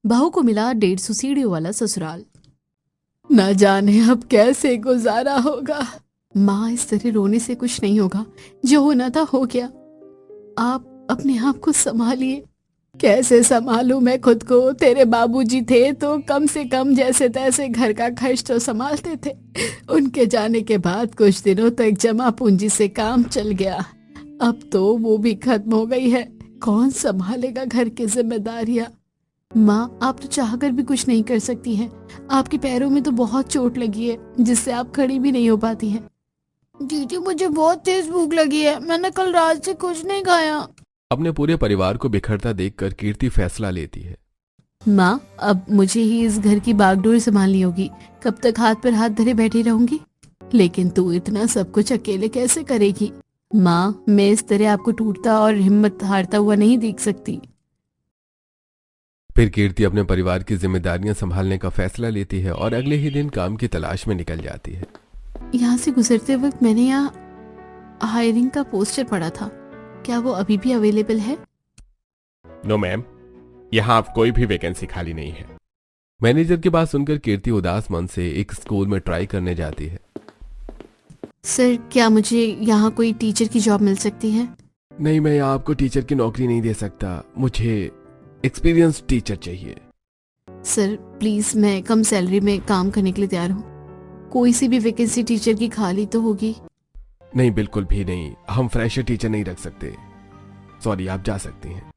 बहू को मिला 150 सीढ़ियों वाला ससुराल। न जाने अब कैसे गुजारा होगा। माँ, इस तरह रोने से कुछ नहीं होगा। जो होना था हो गया। आप अपने आप को संभालिए। कैसे संभालूं मैं खुद को? तेरे बाबूजी थे तो कम से कम जैसे तैसे घर का खर्च तो संभालते थे। उनके जाने के बाद कुछ दिनों तक जमा पूंजी से काम चल गया। अब तो वो भी खत्म हो गई है। कौन संभालेगा घर की जिम्मेदारियां? माँ, आप तो चाहकर भी कुछ नहीं कर सकती हैं। आपके पैरों में तो बहुत चोट लगी है जिससे आप खड़ी भी नहीं हो पाती हैं। दीदी, मुझे बहुत तेज भूख लगी है। मैंने कल रात से कुछ नहीं खाया। अपने पूरे परिवार को बिखरता देखकर कीर्ति फैसला लेती है। माँ, अब मुझे ही इस घर की बागडोर संभालनी होगी। कब तक हाथ पर हाथ धरे बैठी रहूंगी? लेकिन तू इतना सब कुछ अकेले कैसे करेगी? माँ, मैं इस तरह आपको टूटता और हिम्मत हारता हुआ नहीं देख सकती। फिर कीर्ति अपने परिवार की जिम्मेदारियां संभालने का फैसला लेती है और अगले ही दिन काम की तलाश में निकल जाती है। यहाँ से गुजरते वक्त मैंने यहाँ हायरिंग का पोस्टर पढ़ा था। क्या वो अभी भी अवेलेबल है? नो मैम, यहाँ अब कोई भी वैकेंसी खाली नहीं है। मैनेजर की बात सुनकर कीर्ति उदास मन से एक स्कूल में ट्राई करने जाती है। सर, क्या मुझे यहाँ कोई टीचर की जॉब मिल सकती है? नहीं, मैं यहाँ आपको टीचर की नौकरी नहीं दे सकता। मुझे एक्सपीरियंस टीचर चाहिए। सर प्लीज, मैं कम सैलरी में काम करने के लिए तैयार हूँ। कोई सी भी वैकेंसी टीचर की खाली तो होगी। नहीं, बिल्कुल भी नहीं। हम फ्रेशर टीचर नहीं रख सकते। सॉरी, आप जा सकती हैं।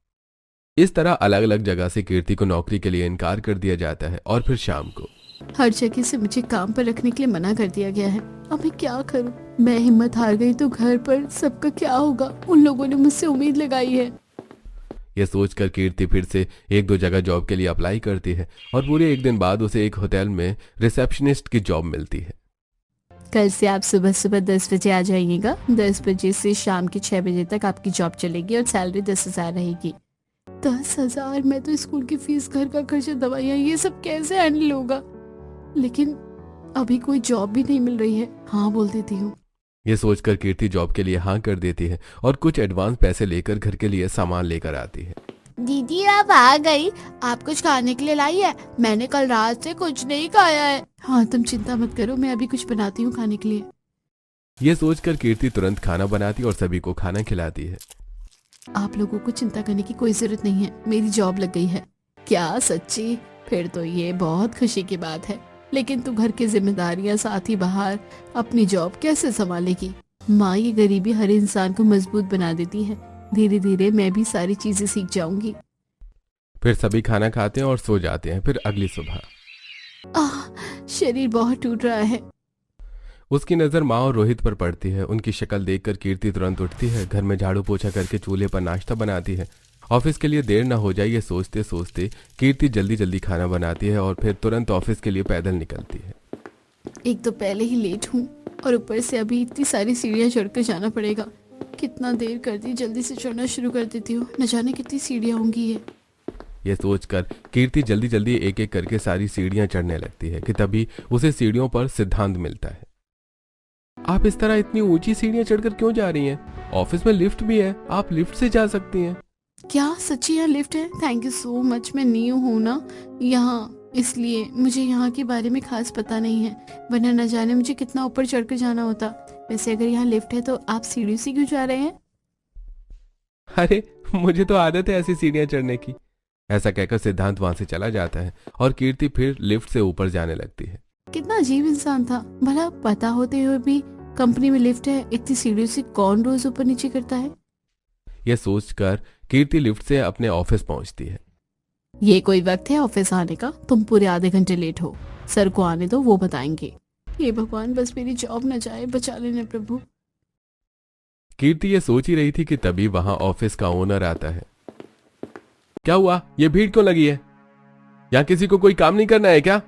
इस तरह अलग अलग जगह से कीर्ति को नौकरी के लिए इनकार कर दिया जाता है और फिर शाम को हर जगह से मुझे काम पर रखने के लिए मना कर दिया गया है। अब मैं क्या करूं? मैं हिम्मत हार गई तो घर पर सबका क्या होगा? उन लोगों ने मुझसे उम्मीद लगाई है। यह सोचकर कीर्ति फिर से एक दो जगह जॉब के लिए अप्लाई करती है और पूरे एक दिन बाद उसे एक होटल में रिसेप्शनिस्ट की जॉब मिलती है। कल से आप सुबह सुबह 10 बजे आ जाइएगा। 10 बजे से शाम के 6 बजे तक आपकी जॉब चलेगी और सैलरी 10,000 रहेगी। 10,000? मैं तो स्कूल की फीस, घर का खर्चा, दवाइयाँ, ये सब कैसे हैंडल होगा? लेकिन अभी कोई जॉब भी नहीं मिल रही है। हाँ बोल देती हूँ। यह सोचकर कीर्ति जॉब के लिए हाँ कर देती है और कुछ एडवांस पैसे लेकर घर के लिए सामान लेकर आती है। दीदी, आप आ गई। आप कुछ खाने के लिए लाई है? मैंने कल रात से कुछ नहीं खाया है। हाँ, तुम चिंता मत करो, मैं अभी कुछ बनाती हूँ खाने के लिए। यह सोचकर कीर्ति तुरंत खाना बनाती और सभी को खाना खिलाती है। आप लोगों को चिंता करने की कोई जरूरत नहीं है। मेरी जॉब लग गई है। क्या सच्ची? फिर तो ये बहुत खुशी की बात है। लेकिन तू घर की जिम्मेदारियां, साथ ही बाहर अपनी जॉब कैसे संभालेगी? माँ, ये गरीबी हर इंसान को मजबूत बना देती है। धीरे धीरे मैं भी सारी चीजें सीख जाऊंगी। फिर सभी खाना खाते हैं और सो जाते हैं। फिर अगली सुबह शरीर बहुत टूट रहा है। उसकी नजर माँ और रोहित पर पड़ती है। उनकी शक्ल देखकर कीर्ति तुरंत उठती है। घर में झाड़ू पोछा करके चूल्हे पर नाश्ता बनाती है। ऑफिस के लिए देर न हो जाए ये सोचते सोचते कीर्ति जल्दी जल्दी खाना बनाती है और फिर तुरंत ऑफिस के लिए पैदल निकलती है। एक तो पहले ही लेट हूँ और ऊपर से अभी इतनी सारी सीढ़ियाँ चढ़कर जाना पड़ेगा। कितना देर कर दी, जल्दी से चढ़ना शुरू कर देती हूँ। न जाने कितनी सीढ़ियाँ होंगी ये सोचकर कीर्ति जल्दी जल्दी एक एक करके सारी सीढ़ियां चढ़ने लगती है कि तभी उसे सीढ़ियों पर सिद्धांत मिलता है। आप इस तरह इतनी ऊंची सीढ़ियां चढ़कर क्यों जा रही हैं? ऑफिस में लिफ्ट भी है, आप लिफ्ट से जा सकती हैं। क्या सच्ची यहाँ लिफ्ट है? Thank you so much. मैं न्यू हूँ ना यहाँ, इसलिए मुझे यहाँ के बारे में खास पता नहीं है, वरना न जाने मुझे कितना ऊपर चढ़कर जाना होता। वैसे अगर यहाँ लिफ्ट है तो आप सीढ़ी से क्यों जा रहे हैं? अरे, मुझे तो आदत है ऐसी सीढ़ियां चढ़ने की। ऐसा कहकर सिद्धांत वहां से चला जाता है और कीर्ति फिर लिफ्ट से ऊपर जाने लगती है। कितना अजीब इंसान था भला। पता होते हुए भी कंपनी में लिफ्ट है, इतनी सीढ़ियों से कौन रोज ऊपर नीचे करता है? यह सोचकर कीर्ति लिफ्ट से अपने ऑफिस पहुंचती है। ये कोई वक्त है ऑफिस आने का? तुम पूरे आधे घंटे लेट हो। सर को आने दो, वो बताएंगे। हे भगवान, बस मेरी जॉब न जाए, बचा लेना प्रभु। कीर्ति ये सोच ही रही थी कि तभी वहां ऑफिस का ओनर आता है। क्या हुआ? ये भीड़ क्यों लगी है? यहाँ किसी को कोई काम नहीं करना है क्या?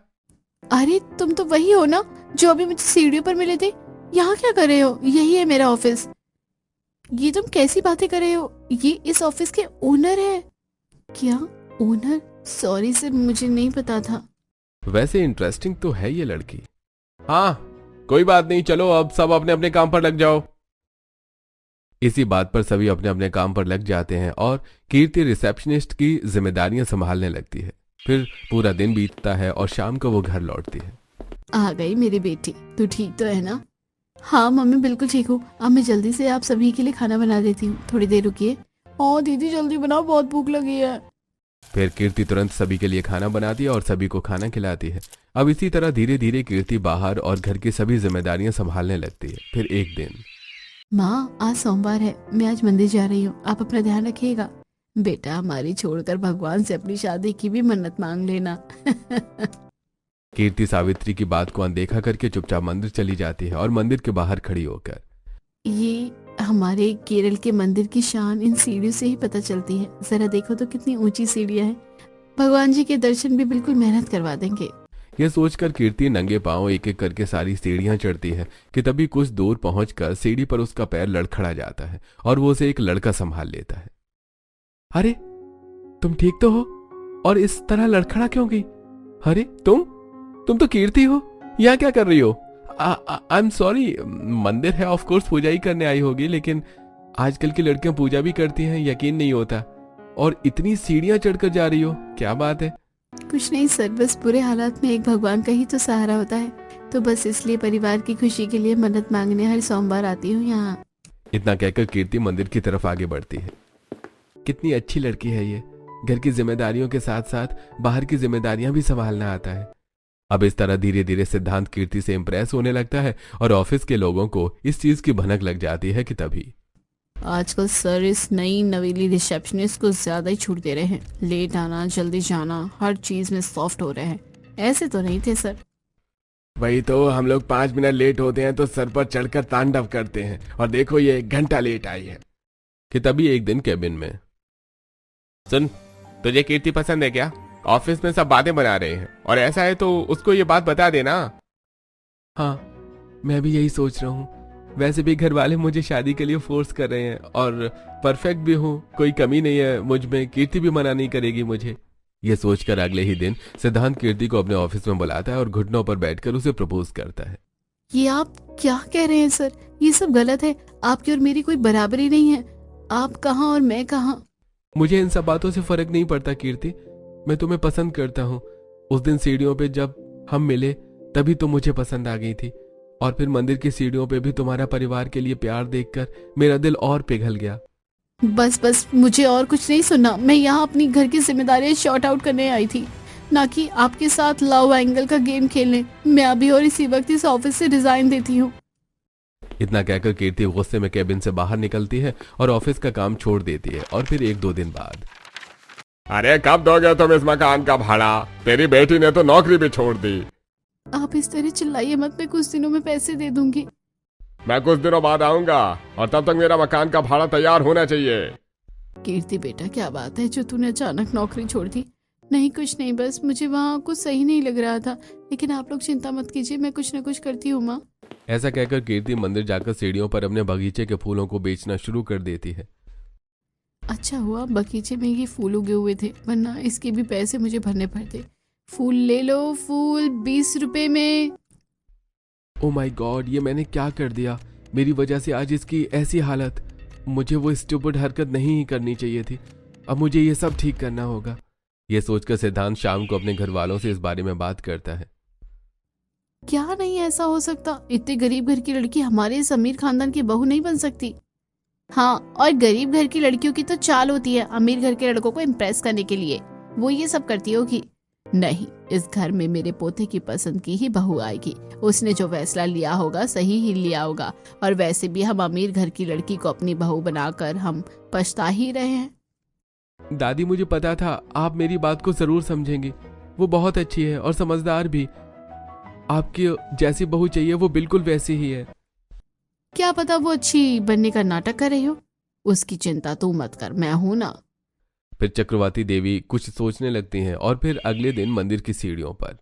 अरे, तुम तो वही हो ना जो अभी मुझे सीढ़ियों पर मिले थे। यहाँ क्या कर रहे हो? यही है मेरा ऑफिस। ये तुम कैसी बातें कर रहे हो? ये इस ऑफिस के ओनर है क्या? ओनर? सॉरी सर, मुझे नहीं पता था। वैसे इंटरेस्टिंग तो है ये लड़की। हाँ, कोई बात नहीं, चलो अब सब अपने अपने काम पर लग जाओ। इसी बात पर सभी अपने अपने काम पर लग जाते हैं और कीर्ति रिसेप्शनिस्ट की जिम्मेदारियां संभालने लगती है। फिर पूरा दिन बीतता है और शाम को वो घर लौटती है। आ गई मेरी बेटी, तू ठीक तो है ना? हाँ मम्मी बिल्कुल ठीक हूँ। अब मैं जल्दी से आप सभी के लिए खाना बना देती हूँ, थोड़ी देर रुकिए। ओ दीदी जल्दी बनाओ, बहुत भूख लगी है। फिर कीर्ति तुरंत सभी के लिए खाना बनाती है और सभी को खाना खिलाती है। अब इसी तरह धीरे धीरे कीर्ति बाहर और घर की सभी जिम्मेदारियां संभालने लगती है। फिर एक दिन, माँ आज सोमवार है, मैं आज मंदिर जा रही हूँ, आप अपना ध्यान रखिएगा। बेटा हमारी छोड़कर भगवान से अपनी शादी की भी मन्नत मांग लेना। कीर्ति सावित्री की बात को अनदेखा करके चुपचाप मंदिर चली जाती है और मंदिर के बाहर खड़ी होकर, ये हमारे केरल के मंदिर की शान इन सीढ़ियों से ही पता चलती है। जरा देखो तो कितनी ऊंची सीढ़ियां हैं। भगवान जी के दर्शन भी बिल्कुल मेहनत करवा देंगे। यह सोचकर कीर्ति नंगे पांव एक एक करके सारी सीढ़ियां चढ़ती है कि तभी कुछ दूर पहुंचकर सीढ़ी पर उसका पैर लड़खड़ा जाता है और वो उसे एक लड़का संभाल लेता है। अरे तुम ठीक तो हो? और इस तरह लड़खड़ा क्यों गई? अरे तुम तो कीर्ति हो, यहाँ क्या कर रही हो? आई एम सॉरी, मंदिर है, ऑफ कोर्स पूजा ही करने आई होगी, लेकिन आजकल की लड़कियां पूजा भी करती हैं, यकीन नहीं होता। और इतनी सीढ़ियां चढ़कर जा रही हो, क्या बात है? कुछ नहीं सर, बस बुरे हालात में एक भगवान का ही तो सहारा होता है, तो बस इसलिए परिवार की खुशी के लिए मन्नत मांगने हर सोमवार आती हूँ यहाँ। इतना कहकर कीर्ति मंदिर की तरफ आगे बढ़ती है। कितनी अच्छी लड़की है ये, घर की जिम्मेदारियों के साथ साथ बाहर की जिम्मेदारियां भी संभालना आता है। अब इस तरह धीरे धीरे सिद्धांत कीर्ति से इम्प्रेस होने लगता है और ऑफिस के लोगों को इस चीज की भनक लग जाती है कि तभी आजकल सर इस नई नवीली रिसेप्शनिस्ट को ज्यादा ही छूट दे रहे हैं। लेट आना, जल्दी जाना, हर चीज में सॉफ्ट हो रहे हैं। ऐसे तो नहीं थे सर। वही तो, हम लोग 5 मिनट लेट होते हैं तो सर पर चढ़कर तांडव करते हैं, और देखो ये 1 घंटा लेट आई है। कि तभी एक दिन केबिन में, सुन, तुझे कीर्ति पसंद है क्या? ऑफिस में सब बातें बना रहे हैं, और ऐसा है तो उसको ये बात बता देना। हाँ मैं भी यही सोच रहा हूँ। वैसे भी घर वाले मुझे शादी के लिए फोर्स कर रहे हैं और परफेक्ट भी हूँ, कोई कमी नहीं है मुझ में, कीर्ति भी मना नहीं करेगी मुझे। ये सोचकर अगले ही दिन सिद्धांत कीर्ति को अपने ऑफिस में बुलाता है और घुटनों पर बैठकर उसे प्रपोज करता है। ये आप क्या कह रहे हैं सर? ये सब गलत है। आपकी और मेरी कोई बराबरी नहीं है। आप कहाँ और मैं कहाँ। मुझे इन सब बातों से फर्क नहीं पड़ता कीर्ति, मैं तुम्हें पसंद करता हूँ। उस दिन सीढ़ियों पे जब हम मिले तभी तो मुझे पसंद आ गई थी, और फिर मंदिर की सीढ़ियों पे भी तुम्हारा परिवार के लिए प्यार देखकर मेरा दिल और पिघल गया। बस बस, मुझे और कुछ नहीं सुनना। मैं यहाँ अपनी घर की जिम्मेदारियां शॉर्ट आउट करने आई थी, ना कि आपके साथ लव एंगल का गेम खेलने। मैं अभी और इसी वक्त इस ऑफिस से रिजाइन देती हूँ। इतना कहकर कीर्ति गुस्से में केबिन से बाहर निकलती है और ऑफिस का काम छोड़ देती है। और फिर 1-2 दिन बाद, अरे कब दोगे तुम इस मकान का भाड़ा? तेरी बेटी ने तो नौकरी भी छोड़ दी। आप इस तरह चिल्लाइए मत, मैं कुछ दिनों में पैसे दे दूंगी। मैं कुछ दिनों बाद आऊंगा और तब तक मेरा मकान का भाड़ा तैयार होना चाहिए। कीर्ति बेटा, क्या बात है जो तूने अचानक नौकरी छोड़ दी? नहीं कुछ नहीं, बस मुझे वहाँ कुछ सही नहीं लग रहा था, लेकिन आप लोग चिंता मत कीजिए, मैं कुछ न कुछ करती हूँ माँ। ऐसा कहकर कीर्ति मंदिर जाकर सीढ़ियों पर अपने बगीचे के फूलों को बेचना शुरू कर देती है। अच्छा हुआ बगीचे में ये फूल उगे हुए थे, वरना इसके भी पैसे मुझे भरने पड़ते। फूल ले लो, फूल 20 रुपए में। ओ माय गॉड, ये मैंने क्या कर दिया? मेरी वजह से आज इसकी ऐसी हालत। मुझे वो स्टूपिड हरकत नहीं करनी चाहिए थी। अब मुझे ये सब ठीक करना होगा। ये सोचकर सिद्धांत शाम को अपने घर वालों से इस बारे में बात करता है। क्या नहीं ऐसा हो सकता? इतने गरीब घर की लड़की हमारे इस अमीर खानदान की बहू नहीं बन सकती। हाँ, और गरीब घर की लड़कियों की तो चाल होती है अमीर घर के लड़कों को इम्प्रेस करने के लिए, वो ये सब करती होगी। नहीं, इस घर में मेरे पोते की पसंद की ही बहू आएगी। उसने जो फैसला लिया होगा सही ही लिया होगा, और वैसे भी हम अमीर घर की लड़की को अपनी बहू बनाकर हम पछता ही रहे हैं। दादी, मुझे पता था आप मेरी बात को जरूर समझेंगी। वो बहुत अच्छी है और समझदार भी। आपकी जैसी बहू चाहिए वो बिल्कुल वैसी ही है। क्या पता वो अच्छी बनने का नाटक कर रही हो। उसकी चिंता तू मत कर, मैं हूं ना। फिर चक्रवाती देवी कुछ सोचने लगती हैं और फिर अगले दिन मंदिर की सीढ़ियों पर,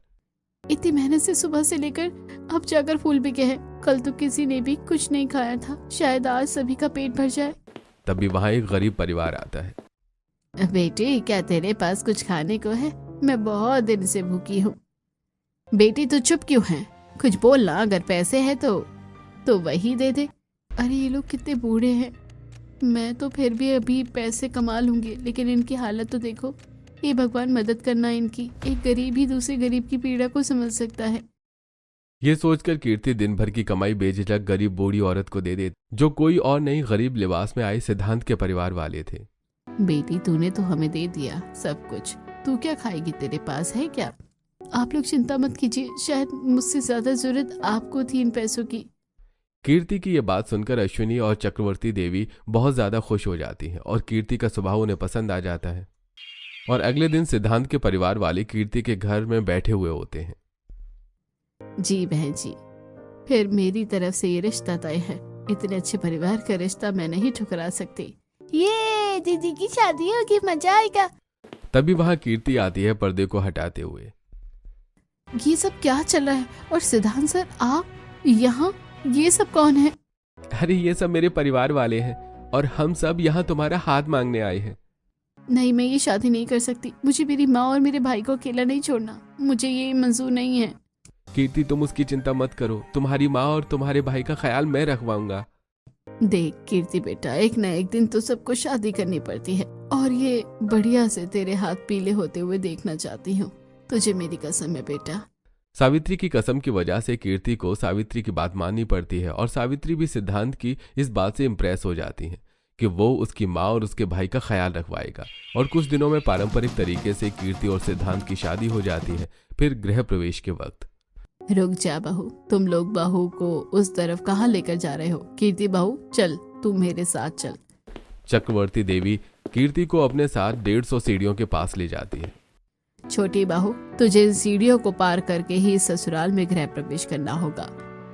इतनी मेहनत से सुबह से लेकर अब जाकर फूल बिके हैं। कल तो किसी ने भी कुछ नहीं खाया था, शायद आज सभी का पेट भर जाए। तभी वहां एक गरीब परिवार आता है। बेटी, क्या तेरे पास कुछ खाने को है? मैं बहुत दिन से भूखी हूँ। बेटी तो चुप क्यों है? कुछ बोल ना, अगर पैसे है तो वही दे दे। अरे ये लोग कितने बूढ़े हैं। मैं तो फिर भी अभी पैसे कमा लूंगी, लेकिन इनकी हालत तो देखो। हे भगवान, मदद करना इनकी। एक गरीब ही दूसरे गरीब की पीड़ा को समझ सकता है। ये सोचकर कीर्ति दिन भर की कमाई बेझिझक गरीब बूढ़ी औरत को दे देती, जो कोई और नहीं गरीब लिबास में आए सिद्धांत के परिवार वाले थे। बेटी, तूने तो हमें दे दिया सब कुछ, तू क्या खाएगी? तेरे पास है क्या? आप लोग चिंता मत कीजिए, शायद मुझसे ज्यादा जरूरत आपको थी इन पैसों की। कीर्ति की ये बात सुनकर अश्विनी और चक्रवर्ती देवी बहुत ज्यादा खुश हो जाती हैं और कीर्ति का स्वभाव उन्हें पसंद आ जाता है। और अगले दिन सिद्धांत के परिवार वाले कीर्ति के घर में बैठे हुए होते हैं। जी बहन जी, फिर मेरी तरफ से ये रिश्ता तय है। इतने अच्छे परिवार का रिश्ता मैं नहीं ठुकरा सकती। ये दीदी की शादी होगी, मजा आएगा। तभी वहां कीर्ति आती है पर्दे को हटाते हुए। ये सब क्या चल रहा है? और सिद्धांत सर, आप यहाँ? ये सब कौन है? अरे ये सब मेरे परिवार वाले हैं और हम सब यहाँ तुम्हारा हाथ मांगने आए हैं। नहीं, मैं ये शादी नहीं कर सकती। मुझे मेरी माँ और मेरे भाई को अकेला नहीं छोड़ना। मुझे ये मंजूर नहीं है। कीर्ति, तुम उसकी चिंता मत करो, तुम्हारी माँ और तुम्हारे भाई का ख्याल मैं रखवाऊंगा। देख कीर्ति बेटा, एक न एक दिन तो सबको शादी करनी पड़ती है, और ये बढ़िया से तेरे हाथ पीले होते हुए देखना चाहती हूँ। तुझे मेरी कसम है बेटा। सावित्री की कसम की वजह से कीर्ति को सावित्री की बात माननी पड़ती है और सावित्री भी सिद्धांत की इस बात से इम्प्रेस हो जाती है कि वो उसकी माँ और उसके भाई का ख्याल रखवाएगा। और कुछ दिनों में पारंपरिक तरीके से कीर्ति और सिद्धांत की शादी हो जाती है। फिर गृह प्रवेश के वक्त। रुक जा बहू, तुम लोग बहू को उस तरफ कहाँ लेकर जा रहे हो? कीर्ति बहू, चल तू मेरे साथ चल। चक्रवर्ती देवी कीर्ति को अपने साथ 150 सीढ़ियों के पास ले जाती है। छोटी बहू, तुझे इन सीढ़ियों को पार करके ही ससुराल में गृह प्रवेश करना होगा,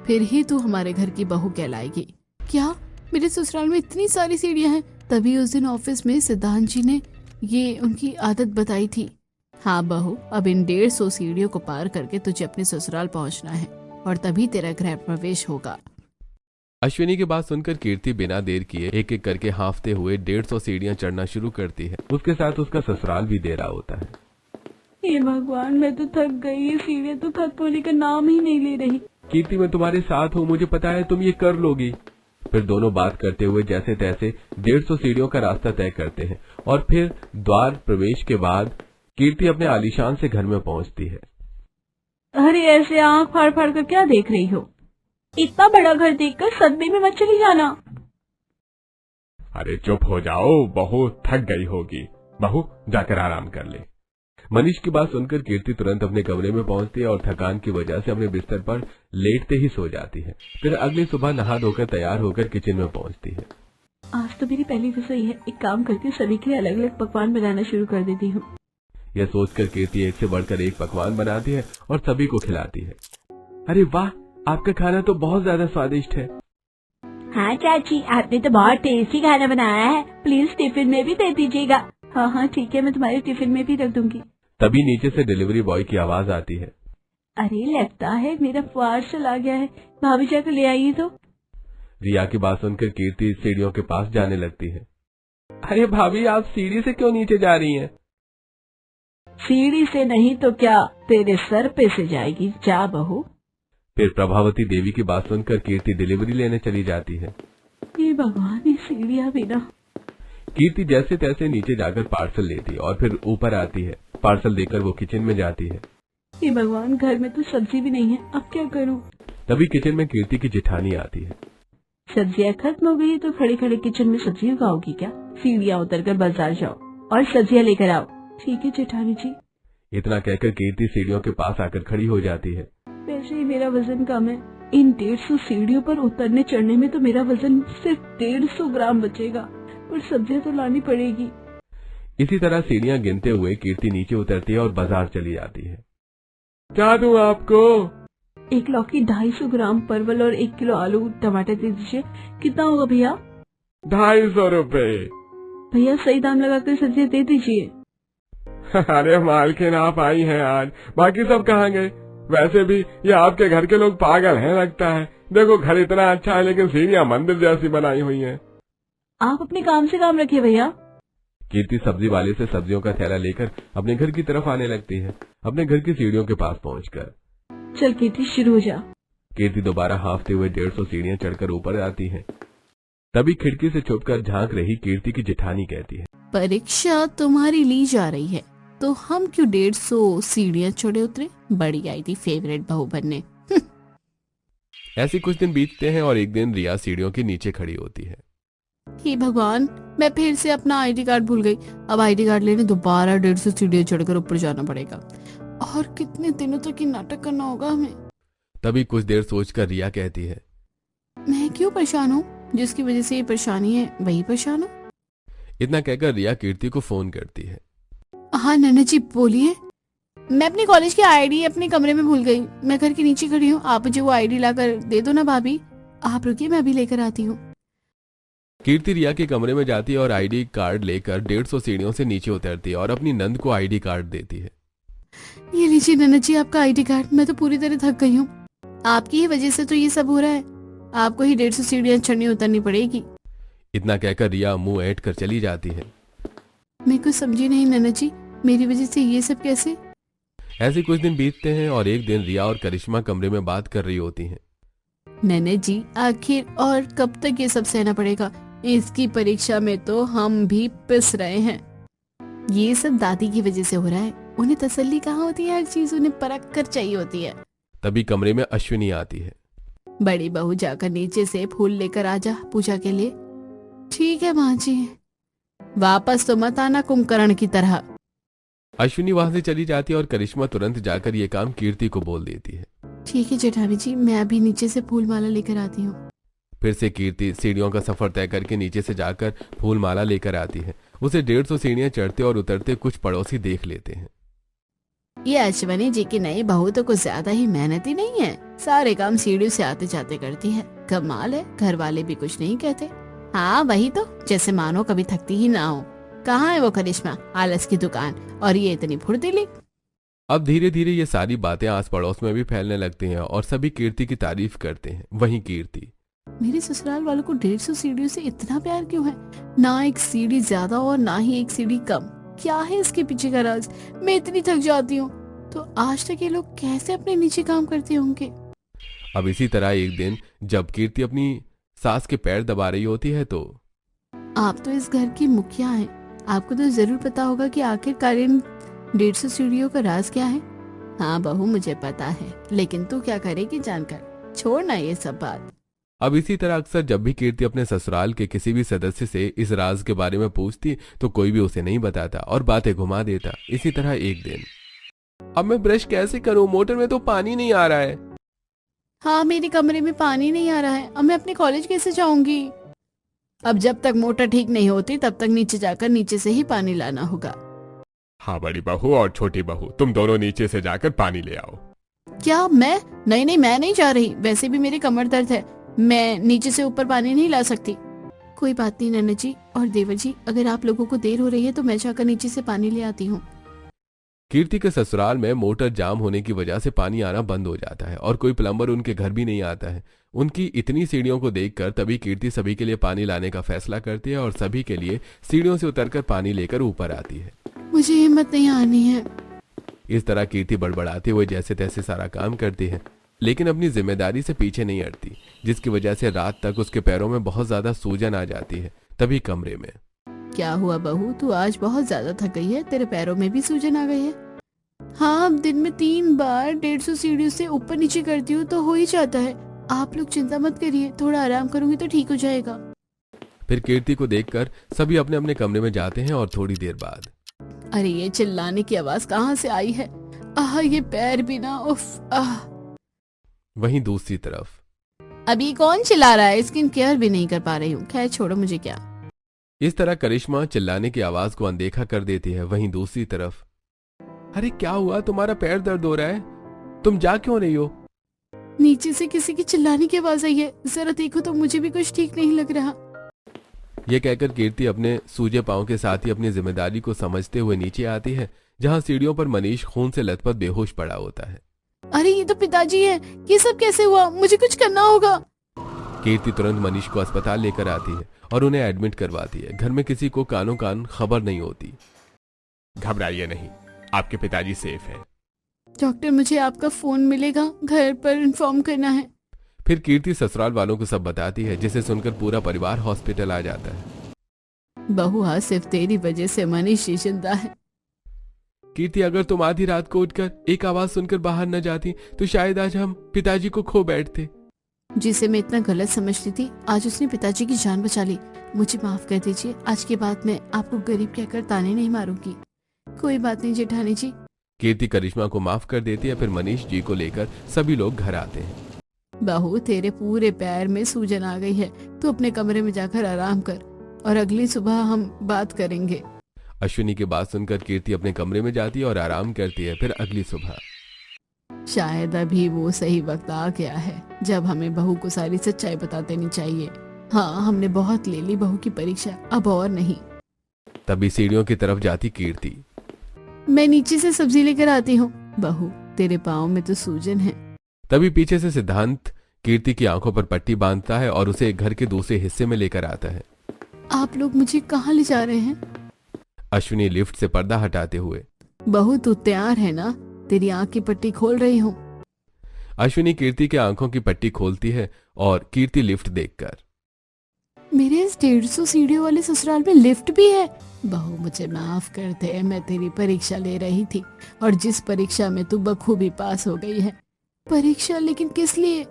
फिर ही तू हमारे घर की बहू कहलाएगी। क्या मेरे ससुराल में इतनी सारी सीढ़ियां हैं? तभी उस दिन ऑफिस में सिद्धांत जी ने ये उनकी आदत बताई थी। हाँ बहू, अब इन 150 सीढ़ियों को पार करके तुझे अपने ससुराल पहुंचना है और तभी तेरा गृह प्रवेश होगा। अश्विनी की बात सुनकर कीर्ति बिना देर किए एक एक करके हांफते हुए 150 सीढ़ियां चढ़ना शुरू करती है। उसके साथ उसका ससुराल भी दे रहा होता है। हे भगवान, मैं तो थक गई। ये सीढ़ियाँ तो खत्म होने का नाम ही नहीं ले रही। कीर्ति, मैं तुम्हारे साथ हूँ, मुझे पता है तुम ये कर लोगी। फिर दोनों बात करते हुए जैसे तैसे 150 सीढ़ियों का रास्ता तय करते हैं और फिर द्वार प्रवेश के बाद कीर्ति अपने आलीशान से घर में पहुंचती है। अरे ऐसे आंख फाड़ फाड़ कर क्या देख रही हो? इतना बड़ा घर देखकर सदमे में मत चली जाना। अरे चुप हो जाओ, बहू थक गई होगी। बहू जाकर आराम कर ले। मनीष की बात सुनकर कीर्ति तुरंत अपने कमरे में पहुंचती है और थकान की वजह से अपने बिस्तर पर लेटते ही सो जाती है। फिर अगली सुबह नहा धोकर तैयार होकर किचन में पहुंचती है। आज तो मेरी पहली रसोई है। एक काम करती हूँ, सभी के लिए अलग अलग पकवान बनाना शुरू कर देती हूँ। यह सोचकर कीर्ति एक से बढ़कर एक पकवान बनाती है और सभी को खिलाती है। अरे वाह, आपका खाना तो बहुत ज्यादा स्वादिष्ट है। हाँ चाची, आपने तो बहुत टेस्टी खाना बनाया है। प्लीज टिफिन में भी दे दीजिएगा। हाँ हाँ ठीक है, मैं तुम्हारे टिफिन में भी रख दूंगी। तभी नीचे से डिलीवरी बॉय की आवाज आती है। अरे लगता है मेरा पार्सल आ गया है। भाभी जाकर ले आइए तो। रिया की बात सुनकर कीर्ति सीढ़ियों के पास जाने लगती है। अरे भाभी, आप सीढ़ी से क्यों नीचे जा रही हैं? सीढ़ी से नहीं तो क्या, तेरे सर पे से जाएगी। जा बहू। फिर प्रभावती देवी की बात सुनकर कीर्ति डिलीवरी लेने चली जाती है। ये भगवान, ये सीढ़ियाँ भी ना। कीर्ति जैसे तैसे नीचे जाकर पार्सल लेती है और फिर ऊपर आती है। पार्सल देकर वो किचन में जाती है। ये भगवान, घर में तो सब्जी भी नहीं है, अब क्या करूं? तभी किचन में कीर्ति की जेठानी आती है। सब्जियां खत्म हो गई तो खड़े खड़े किचन में सब्जी उगाओगी क्या? सीढ़ियाँ उतर कर बाजार जाओ और सब्जियां लेकर आओ। ठीक है जेठानी जी। इतना कहकर कीर्ति सीढ़ियों के पास आकर खड़ी हो जाती है। वैसे ही मेरा वजन कम है। इन 150 सीढ़ियों पर उतरने चढ़ने में तो मेरा वजन सिर्फ 150 ग्राम बचेगा, पर सब्जियां तो लानी पड़ेगी। इसी तरह सीढ़ियां गिनते हुए कीर्ति नीचे उतरती है और बाजार चली जाती है। क्या दूं आपको? 1 लौकी, 250 ग्राम परवल और 1 किलो आलू टमाटर दे दीजिए। कितना होगा भैया? 250 रुपए। भैया सही दाम लगाकर सब्जियां दे दीजिए। अरे मालकिन, आप आई हैं आज, बाकी सब कहाँ गए? वैसे भी ये आपके घर के लोग पागल हैं लगता है। देखो घर इतना अच्छा है लेकिन सीढ़ियां मंदिर जैसी बनाई हुई हैं। आप अपने काम से काम रखिए भैया। कीर्ति सब्जी वाले से सब्जियों का थैला लेकर अपने घर की तरफ आने लगती है। अपने घर की सीढ़ियों के पास पहुंचकर चल कीर्ति, शुरू हो जा। कीर्ति दोबारा हांफते हुए 150 सीढ़ियां चढ़कर ऊपर आती है। तभी खिड़की से छुपकर झांक रही कीर्ति की जेठानी कहती है, परीक्षा तुम्हारी ली जा रही है। तो हम क्यों 150 सीढ़ियां चढ़े उतरे? बड़ी आई थी फेवरेट बहू बनने। ऐसे कुछ दिन बीतते हैं और एक दिन रिया सीढ़ियों के नीचे खड़ी होती है। हे भगवान, मैं फिर से अपना आईडी कार्ड भूल गई। अब आईडी कार्ड लेने दोबारा 150 सीढ़ियां चढ़कर ऊपर जाना पड़ेगा। और कितने दिनों तक ये नाटक करना होगा हमें? तभी कुछ देर सोचकर रिया कहती है, मैं क्यों परेशान हूँ? जिसकी वजह से ये परेशानी है वही परेशान हो। इतना कहकर रिया कीर्ति को फोन करती है। हाँ नन्ना जी बोलिए। मैं अपनी कॉलेज की आईडी अपने कमरे में भूल गई। मैं घर के नीचे खड़ी हूँ, आप मुझे वो आईडी लाकर दे दो ना भाभी। आप रुकिए, मैं अभी लेकर आती हूँ। कीर्ति रिया के कमरे में जाती है और आईडी कार्ड लेकर 150 सीढ़ियों से नीचे उतरती है और अपनी नंद को आईडी कार्ड देती है। ये लीजिए नन्ना जी आपका आईडी कार्ड। मैं तो पूरी तरह थक गई हूँ, आपकी ही वजह से तो ये सब हो रहा है। आपको ही 150 सीढ़ियां चढ़नी उतरनी पड़ेगी। इतना कहकर रिया मुंह ऐंठ कर चली जाती है। मैं कुछ समझी नहीं नन्ना जी, मेरी वजह से ये सब कैसे? ऐसे कुछ दिन बीतते हैं और एक दिन रिया और करिश्मा कमरे में बात कर रही होती हैं। नन्ना जी आखिर और कब तक ये सब सहना पड़ेगा? इसकी परीक्षा में तो हम भी पिस रहे हैं। ये सब दादी की वजह से हो रहा है। उन्हें तसल्ली कहाँ होती है, हर चीज उन्हें परख कर चाहिए होती है। तभी कमरे में अश्विनी आती है। बड़ी बहू जाकर नीचे से फूल लेकर आजा पूजा के लिए। ठीक है माँ जी, वापस तो मत आना कुंभकर्ण की तरह। अश्विनी वहां से चली जाती है और करिश्मा तुरंत जाकर ये काम कीर्ति को बोल देती है। ठीक है जेठानी जी, मैं अभी नीचे से फूल माला लेकर आती हूँ। फिर से कीर्ति सीढ़ियों का सफर तय करके नीचे से जाकर फूल माला लेकर आती है। उसे 150 सीढ़ियां चढ़ते और उतरते कुछ पड़ोसी देख लेते हैं। ये अश्विनी जी की नई बहू तो कुछ ज्यादा ही मेहनती नहीं है, सारे काम सीढ़ियों से आते जाते करती है। कमाल है, घर वाले भी कुछ नहीं कहते। हाँ वही तो, जैसे मानो कभी थकती ही ना हो। कहाँ है वो करिश्मा, आलस की दुकान, और ये इतनी फुर्तीली। अब धीरे धीरे ये सारी बातें आस पड़ोस में भी फैलने लगती हैं और सभी कीर्ति की तारीफ करते हैं। वहीं कीर्ति, मेरे ससुराल वालों को 150 सीढ़ियों से इतना प्यार क्यों है? ना एक सीढ़ी ज्यादा और ना ही एक सीढ़ी कम। क्या है इसके पीछे का राज? मैं इतनी थक जाती हूँ, तो आज तक ये लोग कैसे अपने नीचे काम करते होंगे? अब इसी तरह एक दिन जब कीर्ति अपनी सास के पैर दबा रही होती है तो आप तो इस घर की मुखिया हैं, आपको तो जरूर पता होगा कि आखिरकार इन 150 सीढ़ियों का राज क्या है। हाँ बहू मुझे पता है, लेकिन तू क्या करेगी जानकर? छोड़ना ये सब बात। अब इसी तरह अक्सर जब भी कीर्ति अपने ससुराल के किसी भी सदस्य से इस राज के बारे में पूछती तो कोई भी उसे नहीं बताता और बातें घुमा देता। इसी तरह एक दिन, अब मैं ब्रश कैसे करूं, मोटर में तो पानी नहीं आ रहा है। हाँ मेरे कमरे में पानी नहीं आ रहा है, अब मैं अपने कॉलेज कैसे जाऊंगी? अब जब तक मोटर ठीक नहीं होती तब तक नीचे जाकर नीचे से ही पानी लाना होगा। हाँ बड़ी बहू और छोटी बहू, तुम दोनों नीचे से जाकर पानी ले आओ। क्या मैं? नहीं मैं नहीं जा रही, वैसे भी मेरी कमर दर्द है, मैं नीचे से ऊपर पानी नहीं ला सकती। कोई बात नहीं नन्ना जी और देवर जी, अगर आप लोगों को देर हो रही है तो मैं जाकर नीचे से पानी ले आती हूँ। कीर्ति के ससुराल में मोटर जाम होने की वजह से पानी आना बंद हो जाता है और कोई प्लम्बर उनके घर भी नहीं आता है। उनकी इतनी सीढ़ियों को देखकर तभी कीर्ति सभी के लिए पानी लाने का फैसला करती है और सभी के लिए सीढ़ियों से उतरकर पानी लेकर ऊपर आती है। मुझे हिम्मत नहीं आनी है। इस तरह कीर्ति बड़बड़ाते हुए जैसे तैसे सारा काम करती है, लेकिन अपनी जिम्मेदारी से पीछे नहीं हटती, जिसकी वजह से रात तक उसके पैरों में बहुत ज्यादा सूजन आ जाती है। तभी कमरे में, क्या हुआ बहू, तू आज बहुत ज्यादा थक गई है, तेरे पैरों में भी सूजन आ गई है? हाँ अब दिन में 3 बार 150 सीढ़ियों से ऊपर नीचे करती हूँ तो हो ही जाता है। आप लोग चिंता मत करिए, थोड़ा आराम करूंगी तो ठीक हो जाएगा। फिर कीर्ति को देखकर सभी अपने अपने कमरे में जाते हैं और थोड़ी देर बाद, अरे ये चिल्लाने की आवाज कहाँ से आई है? आह ये पैर भी ना, उफ आह। वहीं दूसरी तरफ, अभी कौन चिल्ला रहा है? स्किन केयर भी नहीं कर पा रही हूँ, खैर छोड़ो मुझे क्या। इस तरह करिश्मा चिल्लाने की आवाज को अनदेखा कर देती है। वहीं दूसरी तरफ, अरे क्या हुआ, तुम्हारा पैर दर्द हो रहा है, तुम जा क्यों रही हो? नीचे से किसी की चिल्लाने की आवाज आई है, जरा देखो तो, मुझे भी कुछ ठीक नहीं लग रहा। ये कहकर कीर्ति अपने सूजे पांव के साथ ही अपनी जिम्मेदारी को समझते हुए नीचे आती है, जहां सीढ़ियों पर मनीष खून से लथपथ बेहोश पड़ा होता है। अरे ये तो पिताजी है, ये सब कैसे हुआ? मुझे कुछ करना होगा। कीर्ति तुरंत मनीष को अस्पताल लेकर आती है और उन्हें एडमिट करवाती है। घर में किसी को कानो कान खबर नहीं होती। घबराइए नहीं, आपके पिताजी सेफ हैं। डॉक्टर मुझे आपका फोन मिलेगा, घर पर इन्फॉर्म करना है। फिर कीर्ति ससुराल वालों को सब बताती है, जिसे सुनकर पूरा परिवार हॉस्पिटल आ जाता है। बहू हाँ सिर्फ तेरी वजह से मनीष जिंदा है। कीर्ति, अगर तुम आधी रात को उठकर एक आवाज सुनकर बाहर न जाती तो शायद आज हम पिताजी को खो बैठते। जिसे मैं इतना गलत समझती थी, आज उसने पिताजी की जान बचा ली। मुझे माफ कर दीजिए, आज के बाद मैं आपको गरीब कहकर ताने नहीं मारूंगी। कोई बात नहीं जेठानी जी। कीर्ति करिश्मा को माफ कर देती है। फिर मनीष जी को लेकर सभी लोग घर आते हैं। बहू, तेरे पूरे पैर में सूजन आ गई है, तू अपने कमरे में जाकर आराम कर और अगली सुबह हम बात करेंगे। अश्विनी की बात सुनकर कीर्ति अपने कमरे में जाती है और आराम करती है। फिर अगली सुबह शायद अभी वो सही वक्त आ गया है जब हमें बहू को सारी सच्चाई बता देनी चाहिए। हाँ, हमने बहुत ले ली बहू की परीक्षा, अब और नहीं। तभी सीढ़ियों की तरफ जाती कीर्ति। मैं नीचे से सब्जी लेकर आती हूँ। बहू, तेरे पाँव में तो सूजन है। तभी पीछे से सिद्धांत कीर्ति की आंखों पर पट्टी बांधता है और उसे घर के दूसरे हिस्से में लेकर आता है। आप लोग मुझे कहाँ ले जा रहे हैं? अश्विनी लिफ्ट से पर्दा हटाते हुए। बहू, तू तैयार है ना? तेरी आंख की पट्टी खोल रही हूँ। अश्विनी कीर्ति के आंखों की पट्टी खोलती है और कीर्ति लिफ्ट देखकर, मेरे इस 150 सीढ़ियों वाले ससुराल में लिफ्ट भी है? बहू, मुझे माफ कर दे, मैं तेरी परीक्षा ले रही थी और जिस परीक्षा में तू बखूबी पास हो गई है। परीक्षा? लेकिन किस लिए?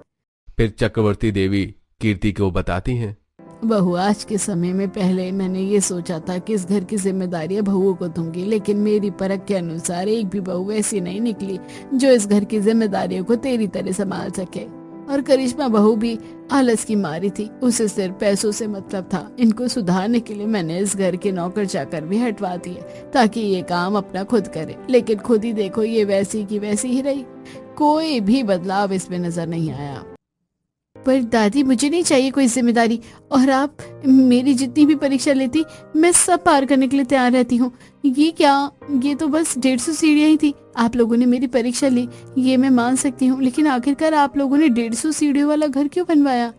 फिर चक्रवर्ती देवी कीर्ति को बताती हैं। बहू, आज के समय में पहले मैंने ये सोचा था कि इस घर की जिम्मेदारियां बहुओं को दूंगी, लेकिन मेरी परख के अनुसार एक भी बहू ऐसी नहीं निकली जो इस घर की जिम्मेदारियों को तेरी तरह संभाल सके। और करिश्मा बहू भी आलस की मारी थी, उसे सिर्फ पैसों से मतलब था। इनको सुधारने के लिए मैंने इस घर के नौकर चाकर भी हटवा दिए ताकि ये काम अपना खुद करे, लेकिन खुद ही देखो, ये वैसी की वैसी ही रही। कोई भी बदलाव इसमें नजर नहीं आया। पर दादी, मुझे नहीं चाहिए कोई जिम्मेदारी, और आप मेरी जितनी भी परीक्षा लेती मैं सब पार करने के लिए तैयार रहती हूँ। ये क्या, ये तो बस 150 सीढ़ियाँ ही थी। आप लोगों ने मेरी परीक्षा ली, ये मैं मान सकती हूँ, लेकिन आखिरकार आप लोगों ने 150 सीढ़ियों वाला घर क्यों बनवाया?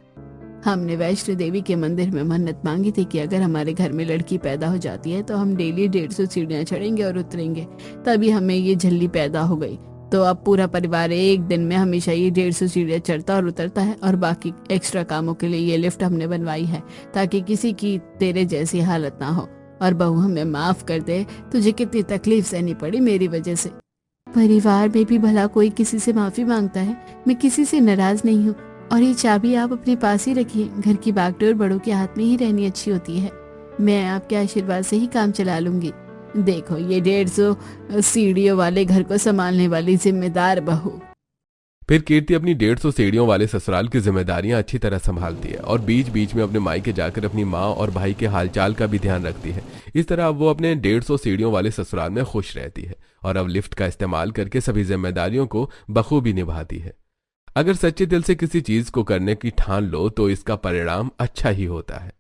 हमने वैष्णो देवी के मंदिर में मन्नत मांगी थी कि अगर हमारे घर में लड़की पैदा हो जाती है तो हम डेली 150 सीढ़ियाँ चढ़ेंगे और उतरेंगे, तभी हमें ये झल्ली पैदा हो गई। तो अब पूरा परिवार एक दिन में हमेशा ये 150 सीढ़ियाँ चढ़ता और उतरता है, और बाकी एक्स्ट्रा कामों के लिए ये लिफ्ट हमने बनवाई है ताकि किसी की तेरे जैसी हालत ना हो। और बहू, हमें माफ कर दे, तुझे कितनी तकलीफ सहनी पड़ी मेरी वजह से। परिवार में भी भला कोई किसी से माफी मांगता है? मैं किसी से नाराज नहीं हूँ, और ये चाबी आप अपने पास ही रखिए। घर की बागडोर बड़ों के हाथ में ही रहनी अच्छी होती है। मैं आपके आशीर्वाद से ही काम चला लूंगी। देखो, ये 150 सीढ़ियों वाले घर को संभालने वाली जिम्मेदार बहू। फिर कीर्ति अपनी 150 सीढ़ियों वाले ससुराल की जिम्मेदारियां अच्छी तरह संभालती है और बीच बीच में अपने मायके जाकर अपनी माँ और भाई के हालचाल का भी ध्यान रखती है। इस तरह अब वो अपने 150 सीढ़ियों वाले ससुराल में खुश रहती है और अब लिफ्ट का इस्तेमाल करके सभी जिम्मेदारियों को बखूबी निभाती है। अगर सच्चे दिल से किसी चीज को करने की ठान लो तो इसका परिणाम अच्छा ही होता है।